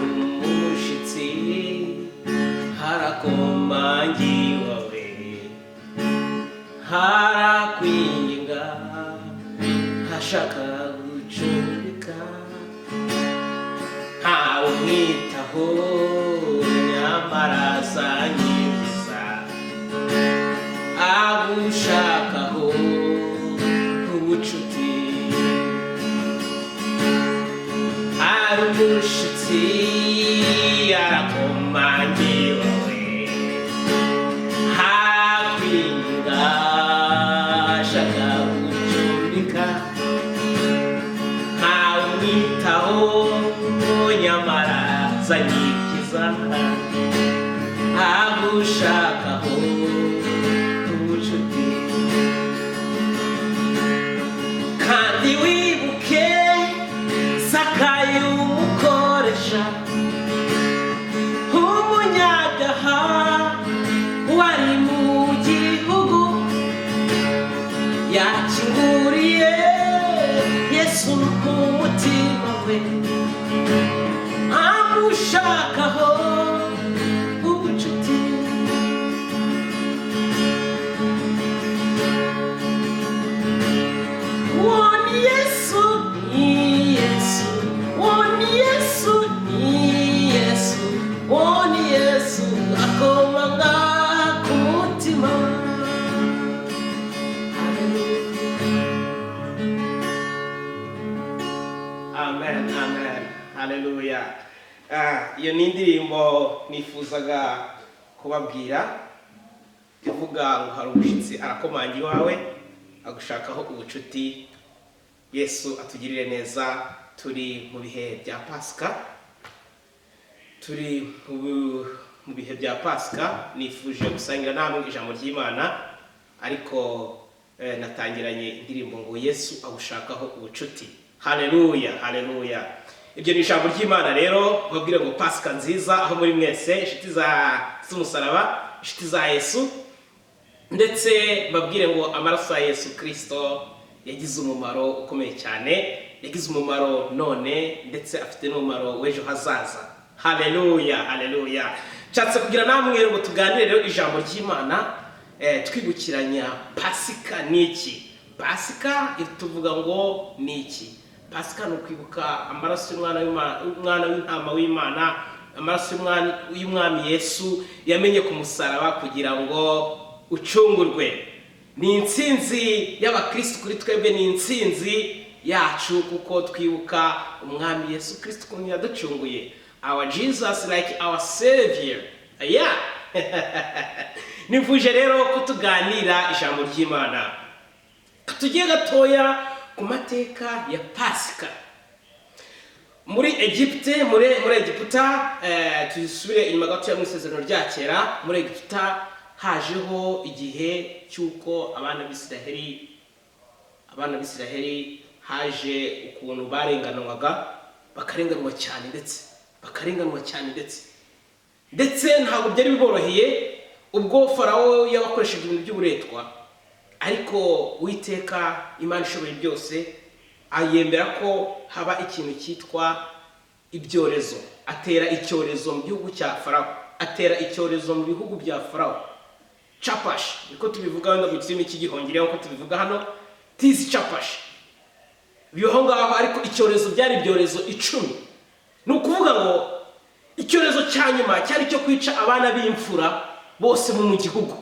umushitsi harakomangiwawe harakwinginga hashaka gucumbika ntawe umwitaho nyamara asangiza agushakaho ubucuti hari umushitsi arakomangiwawe hakwinginga ashaka gucumbika ntawe umwitaho nyamara asangiza agushakaho ubucuti kandi wibuke Zakayo umukoresha umunyabyaha wari mu gihugu yakinguriye Yesu ku mutima we amushakaho ubucuti woni Yesu ni Yesu woni Yesu ni Yesu woni Yesu akomanga ku mutima. Amen, amen, haleluya. Iyo ni indirimbo nifuzaga kubabwira ivuga ngo hari umushitsi arakomanga iwawe agushakaho ubucuti. Yesu atugirire neza. Turi mu bihe bya Pasika, turi mu bihe bya Pasika. Nifuje gusangira namwe ijambo ry'Imana, ariko natangiranye indirimbo ngo Yesu agushakaho ubucuti. Haleluya, haleluya. Ibyo ni ijambo ry'Imana rero babwire ngo Pasika nziza aho muri mwese, inshuti z'umusaraba, inshuti za Yesu, ndetse babwire ngo amaraso ya Yesu Kristo yagize umumaro ukomeye cyane, yagize umumaro none ndetse afite n'umumaro w'ejo hazaza. Haleluya, haleluya. Nshatse kugira namwe ngo tuganire rero ijambo ry'Imana twibukiranya Pasika niki. Pasika tuvuga ngo niki? Pasika no kwibuka amaraso y'umwana w'intama w'Imana, amaraso y'umwami Yesu yamenye ku musaraba kugira ngo ucungurwe. Ni intsinzi y'abakristo kuri twebwe, ni intsinzi yacu kuko twibuka umwami Yesu Kristo ukuntu yaducunguye. Our Jesus like our Savior. Yeah. Nifuje rero kutuganira ijambo ry'Imana. Tugiye gatoya ku mateka ya Pasika. Muri Egiputa, muri Egiputa, tusubire inyuma gato ya Isezerano rya kera. Muri Egiputa hajeho igihe cyuko abana b'Isiraheli haje ukuntu barenganwaga, bakarenganwa cyane ndetse ntabwo byari biboroheye ubwo Farawo yabakoresheje ibintu by'uburetwa, ariko Uwiteka Imana ishoboye byose ayemera ko haba ikintu cyitwa ibyorezo. Atera icyorezo mu gihugu cya Farawo, atera icyorezo mu bihugu bya Farawo. Chapash, niko tubivuga wenda mu kirimi cy'Igihongereza, nko tubivuga hano tizi chapash. Biho ngaho, ariko icyorezo byari ibyorezo 10. Nukuvuga ngo icyorezo cya nyuma cyari cyo kwica abana b'imfura bose mu gihugu.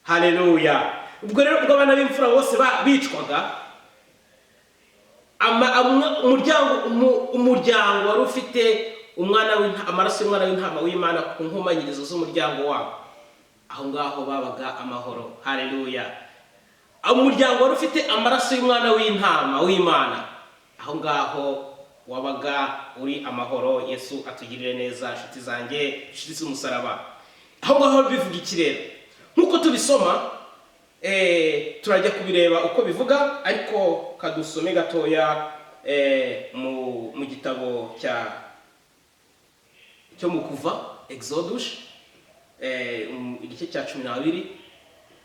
Haleluya. Ubwo rero ubwo abana b'imfura bose bicwaga, umuryango wari ufite amaraso y'umwana w'intama w'Imana ku nkomanyirizo z'umuryango wabo, aho ngaho babaga amahoro. Haleluya. Umuryango wari ufite amaraso y'umwana w'intama w'Imana, aho ngaho wabaga uri amahoro. Yesu atugirire neza, inshuti zanjye, inshuti z'umusaraba. Aho ngaho bivuga iki rero? Nkuko tubisoma, turajya kubireba uko bivuga, ariko kadusome gatoya mu gitabo cyo mu Kuva, Exodus, igice cya 12,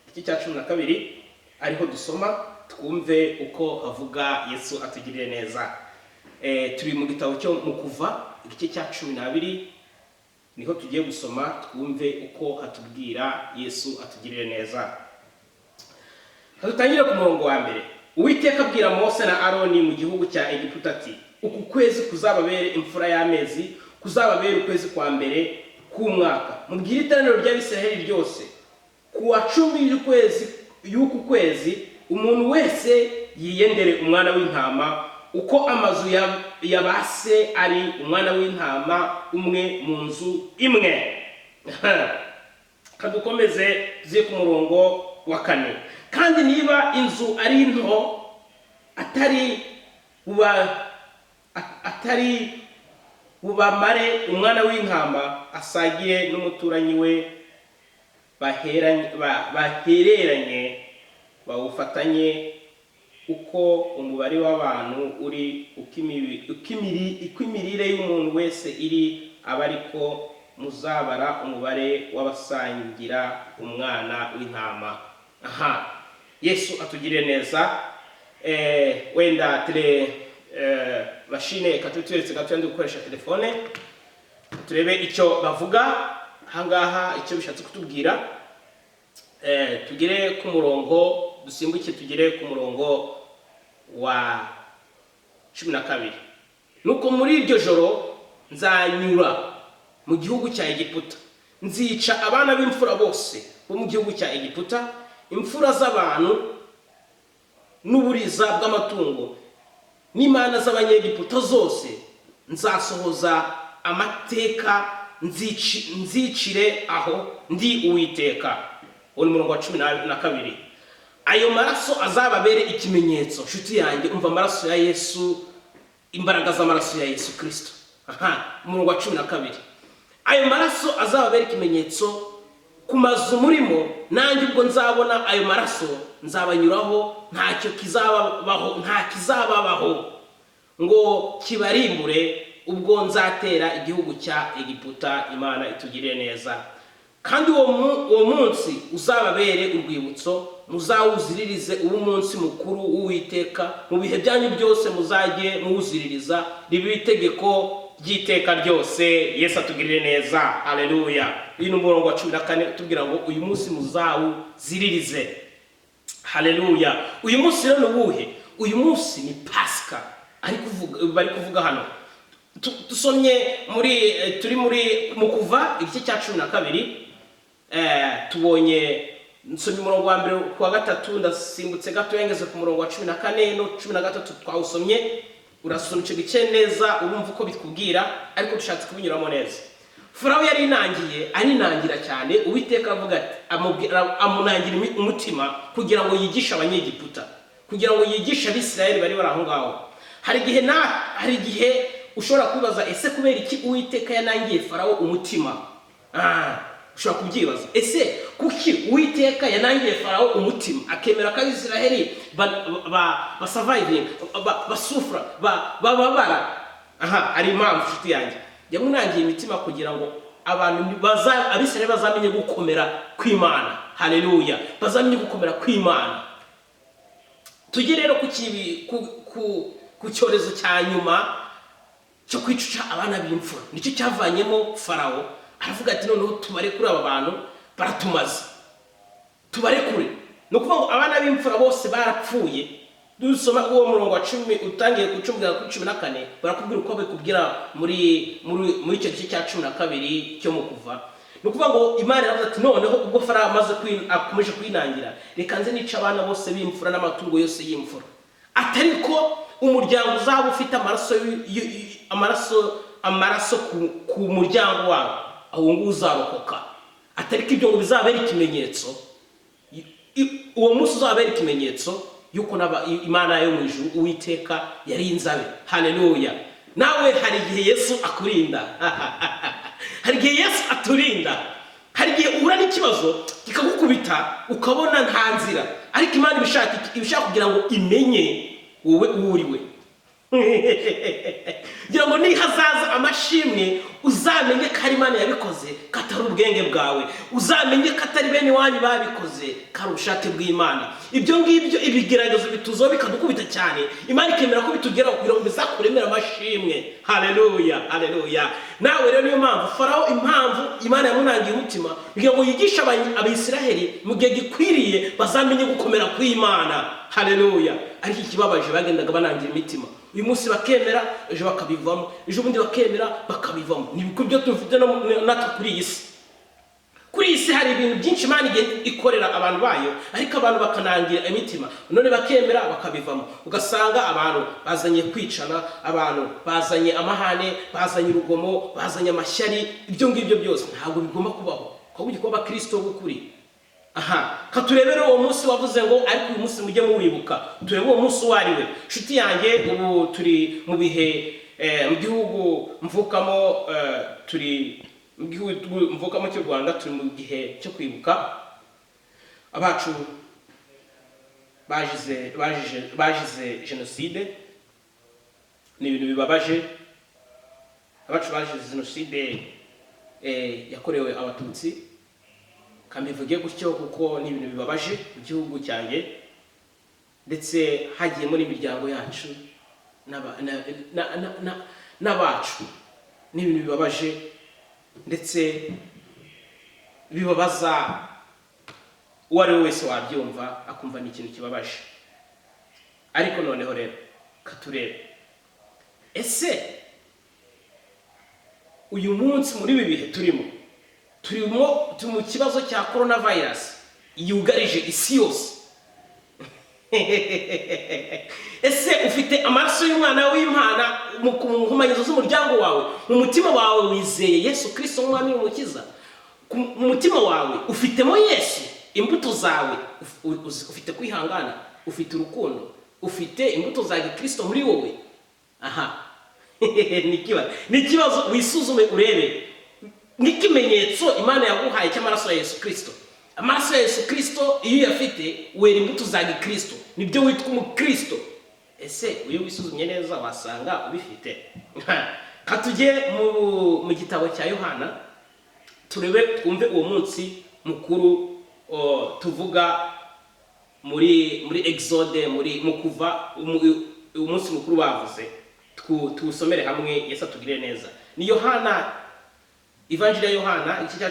igice cya 12, ariho dusoma twumve uko havuga Yesu atugirire neza. turi mu gitabo cyo mu Kuva igice cya 12 niho tugiye gusoma twumve uko hatubwira Yesu atugirire neza. Dutangire ku murongo wa mbere. Uwiteka abwira Mose na Aroni mu gihugu cya Egiputa ati, uku kwezi kuzababere imfura y'amezi, kuzababere ukwezi kwa mbere k'umwaka. Mubwire iteraniro ry'Abisiraheli ryose, ku wa 10 y'uku kwezi umuntu wese yiyendere umwana w'intama uko amazu yabase ari umwana w'intama umwe mu nzu imwe. Kadukomeze ziye ku murongo wa 4. Kandi niba inzu ari nto atari bubamare umwana w'intama asagire n'umuturanyi we bahereranye bawufatanye uko umubare w'abantu uri imirire y'umuntu wese iri abariko muzabara umubare w'abasangira umwana w'intama. Yesu atugirire neza. Wenda mashine katuturetse gatoya gukoresha telefone turebe icyo bavuga hangaha, icyo bishatse kutubwira. Tugire ku murongo, dusimbuke tugire ku murongo wa 12. Nuko muri iryo joro nzanyura mu gihugu cya Egiputa, nzica abana b'imfura bose bo mu gihugu cya Egiputa, imfura z'abantu n'uburiza bw'amatungo n'imana z'abanyegiputa zose. Nzasohoza amateka nzicire aho ndi Uwiteka. Uri murongo wa 12. Ayo maraso azababere ikimenyetso. Nshuti yanjye, umva amaraso ya Yesu, imbaraga z'amaraso ya Yesu Kristo. Murongo wa 12. Ayo maraso azababere ikimenyetso ku mazu murimo, nanjye ubwo nzabona ayo maraso nzabanyuraho, ntacyo kizababaho ngo kibarimbure, ubwo nzatera igihugu cya Egiputa. Imana itugirire neza. Kandi uwo munsi uzababere urwibutso, muzawuziririze umunsi mukuru w'Uwiteka, mu bihe byanyu byose muzajye muwuziririza, ribe itegeko ry'iteka ryose. Yesu atugirire neza. Haleluya. Uyu ni umurongo wa 14 tubwira ngo uyu munsi muzawuziririze. Haleluya. Uyu munsi rero nuwuhe? Uyu munsi ni Pasika. Bari kuvuga hano. Tusomye turi muri mu Kuva igice cya 12. Tubonye nsomye umurongo wa mbere ku wa 3, ndasimbutse gato yengeze ku murongo wa 14 no 13 twawusomye. Urasoma icyo gice neza urumva uko bitubwira, ariko dushatse kubinyuramo neza. Farawo yari aninangira cyane. Uwiteka avuga ati, amunangira umutima kugira ngo yigishe Abanyegiputa, kugira ngo yigishe Abisiraheli bari bari aho ngaho. Hari igihe ushobora kwibaza, ese kubera iki Uwiteka yanangiye Farawo umutima? Ushobora kubyibaza, ese kuki Uwiteka yanangiye Farawo umutima akemera ko Abisiraheli basufra bababara? Ari impamvu nshuti yanjye yamunangiye imitima kugira ngo Abisiraheli bazamenye gukomera kw'Imana. Haleluya. Bazamenye gukomera kw'Imana. Tujye rero ku cyorezo cya nyuma cyo kwicuca abana b'imfura. Nicyo cyavanyemo Farawo, aravuga ati noneho tubarekure aba bantu baratumaze, tubarekure. No kuvuga ngo abana b'imfura bose barapfuye. Dusoma uwo murongo wa 10 utangiye ku 14 barakubwira uko bakubwira muri icyo gice cya 12 cyo mu Kuva. No kuvuga ngo Imana iravuga ati noneho ubwo Farawo akomeje kwinangira, reka nze nica abana bose b'imfura n'amatungo yose y'imfura. Atariko umuryango uzaba ufite amaraso ku muryango wawe, aho ngo uzarokoka. Atariko ibyo ngo bizabera ikimenyetso. Uwo munsi uzabera ikimenyetso yuko Imana yo mu ijuru Uwiteka yari inzabe. Haleluya. Nawe hari igihe Yesu akurinda. Hari igihe Yesu aturinda. Hari igihe uhura n'ikibazo kikagukubita ukabona nta nzira, ariko Imana ibishaka kugira ngo imenye wowe uriwe. ngira ngo nihazaza amashimwe uzamenye ko ari Imana yabikoze, katari ubwenge bwawe, uzamenye ko atari bene wanyu babikoze, kari ubushake bw'Imana. Ibyo ngibyo ibigeragezo bituzo bikadukubita cyane, Imana ikemera ko bitugeraho kugira ngo bizakuremera amashimwe. Haleluya, haleluya. Nawe rero niyo mpamvu Farawo, impamvu Imana yamunangiye umutima kugira ngo yigishe Abisiraheli mu gihe gikwiriye bazamenye gukomera kw'Imana. Haleluya. Ariko ikibabaje bagendaga banangira imitima, uyu munsi bakemera, ejo bakabivamo, ejo bundi bakemera bakabivamo. Ni byo tufite natwe kuri iyi si. Kuri iyi si hari ibintu byinshi Imana ikorera abantu bayo, ariko abantu bakanangira imitima, none bakemera bakabivamo. Ugasanga abantu bazanye kwicana, abantu bazanye amahane, bazanye urugomo, bazanye amashyari. Ibyo ngibyo byose ntabwo bigomba kubaho, ahubwo kuba Kristo w'ukuri. Katurebere uwo munsi wavuze ngo ariko uyu munsi mujye muwibuka. Turebe uwo munsi wariwe. Nshuti yanjye, ubu turi mu bihe mu gihugu mvukamo, turi mu gihugu mvukamo cy'u Rwanda, turi mu gihe cyo kwibuka abacu bajize jenoside. Ni ibintu bibabaje. Abacu bajize jenoside yakorewe Abatutsi. Kambivuge gutyo kuko ni ibintu bibabaje mu gihugu cyanjye, ndetse hagiyemo n'imiryango yacu n'abacu. Ni ibintu bibabaje ndetse bibabaza uwo ari we wese wabyumva akumva ni ikintu kibabaje. Ariko noneho rero katurebe, ese uyu munsi muri ibi bihe turimo, turi mu kibazo cya coronavirus yugarije isi yose. Ese ufite amaraso y'umwana w'Imana mu nkomanyizo z'umuryango wawe? Mu mutima wawe wizeye Yesu Kristo nk'umwami n'umukiza? Mu mutima wawe ufitemo Yesu? Imbuto zawe ufite kwihangana, ufite urukundo, ufite imbuto za Kristo muri wowe? Ni ikibazo wisuzume urebe. N'ikimenyetso Imana yaguhaye cy'amaraso ya Yesu Kristo. Amaraso ya Yesu Kristo iyo uyafite wera imbuto za Kristo, nibyo witwa umukristo. Ese uyu wisuzumye neza wasanga ubifite. Katujye mu gitabo cya Yohana turebe, twumve uwo munsi mukuru tuvuga muri Exode, mu kuva, umunsi mukuru bavuze. Tuwusomere hamwe, Yesu atugirire neza. Ni Yohana, Evangelii ya Yohana, igice cya